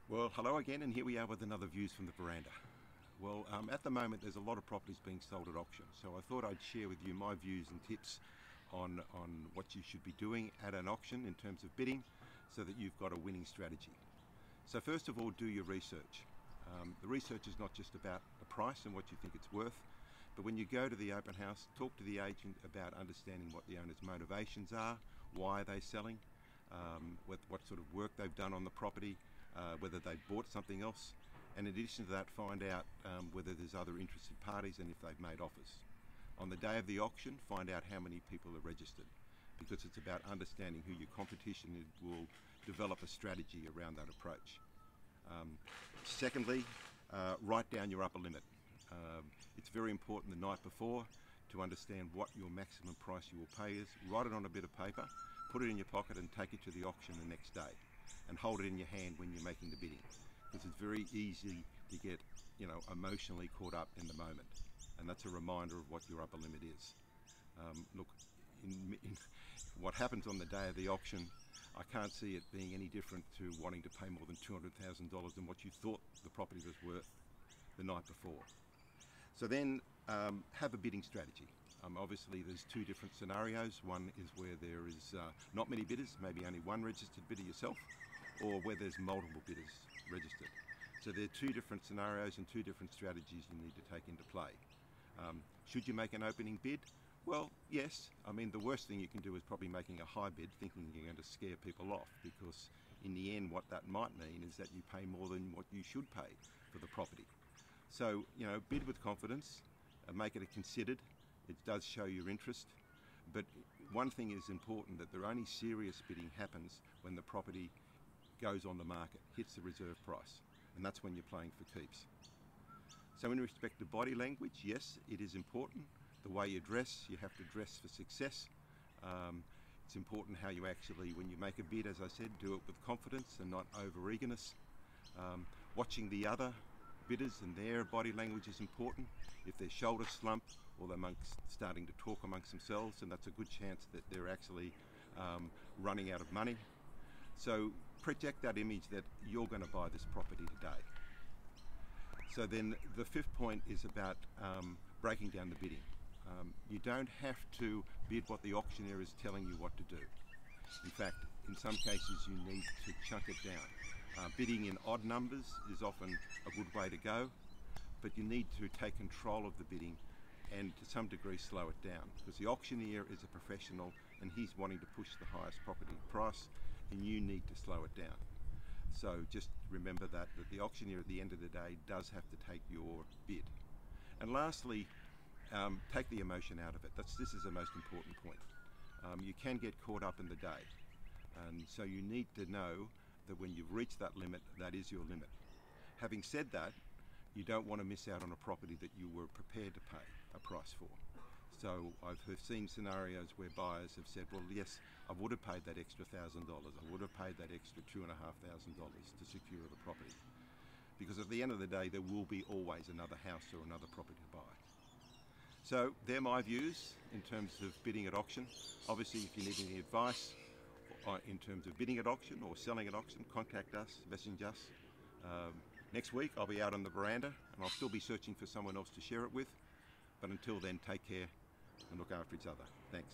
Well, hello again, and here we are with another Views from the Veranda. Well, at the moment there's a lot of properties being sold at auction, so I thought I'd share with you my views and tips on what you should be doing at an auction in terms of bidding so that you've got a winning strategy. So first of all, do your research. The research is not just about the price and what you think it's worth, but when you go to the open house, talk to the agent about understanding what the owner's motivations are, why they're selling, what sort of work they've done on the property, whether they bought something else, and in addition to that, find out whether there's other interested parties and if they've made offers. On the day of the auction, find out how many people are registered, because it's about understanding who your competition is. Will develop a strategy around that approach. Secondly, write down your upper limit. It's very important the night before to understand what your maximum price you will pay is. Write it on a bit of paper, put it in your pocket and take it to the auction the next day, and hold it in your hand when you're making the bidding, because it's very easy to get emotionally caught up in the moment, and that's a reminder of what your upper limit is. Look, in what happens on the day of the auction, I can't see it being any different to wanting to pay more than $200,000 than what you thought the property was worth the night before. So then have a bidding strategy. Obviously there's two different scenarios. One is where there is not many bidders, maybe only one registered bidder yourself, or where there's multiple bidders registered. So there are two different scenarios and two different strategies you need to take into play. Should you make an opening bid? Well, yes. I mean, the worst thing you can do is probably making a high bid thinking you're going to scare people off, because in the end what that might mean is that you pay more than what you should pay for the property. So, bid with confidence, make it considered. It does show your interest, but one thing is important, that the only serious bidding happens when the property goes on the market, hits the reserve price, and that's when you're playing for keeps. So in respect to body language, yes, it is important. The way you dress, you have to dress for success. It's important how you actually, when you make a bid, as I said, do it with confidence and not over eagerness. Watching the other bidders and their body language is important. If their shoulders slump or they're starting to talk amongst themselves, and that's a good chance that they're actually running out of money. So project that image that you're going to buy this property today. So then the fifth point is about breaking down the bidding. You don't have to bid what the auctioneer is telling you what to do. In fact, in some cases you need to chunk it down. Bidding in odd numbers is often a good way to go, but you need to take control of the bidding and to some degree slow it down, because the auctioneer is a professional and he's wanting to push the highest property price, and you need to slow it down. So just remember that the auctioneer at the end of the day does have to take your bid. And lastly, take the emotion out of it. This is the most important point. You can get caught up in the day, and so you need to know that when you've reached that limit, that is your limit. Having said that, you don't want to miss out on a property that you were prepared to pay a price for. So I've seen scenarios where buyers have said, well, yes, I would have paid that extra $1,000, I would have paid that extra $2,500 to secure the property. Because at the end of the day, there will be always another house or another property to buy. So they're my views in terms of bidding at auction. Obviously, if you need any advice in terms of bidding at auction or selling at auction, contact us, message us. Next week I'll be out on the veranda, and I'll still be searching for someone else to share it with. But until then, take care and look after each other. Thanks.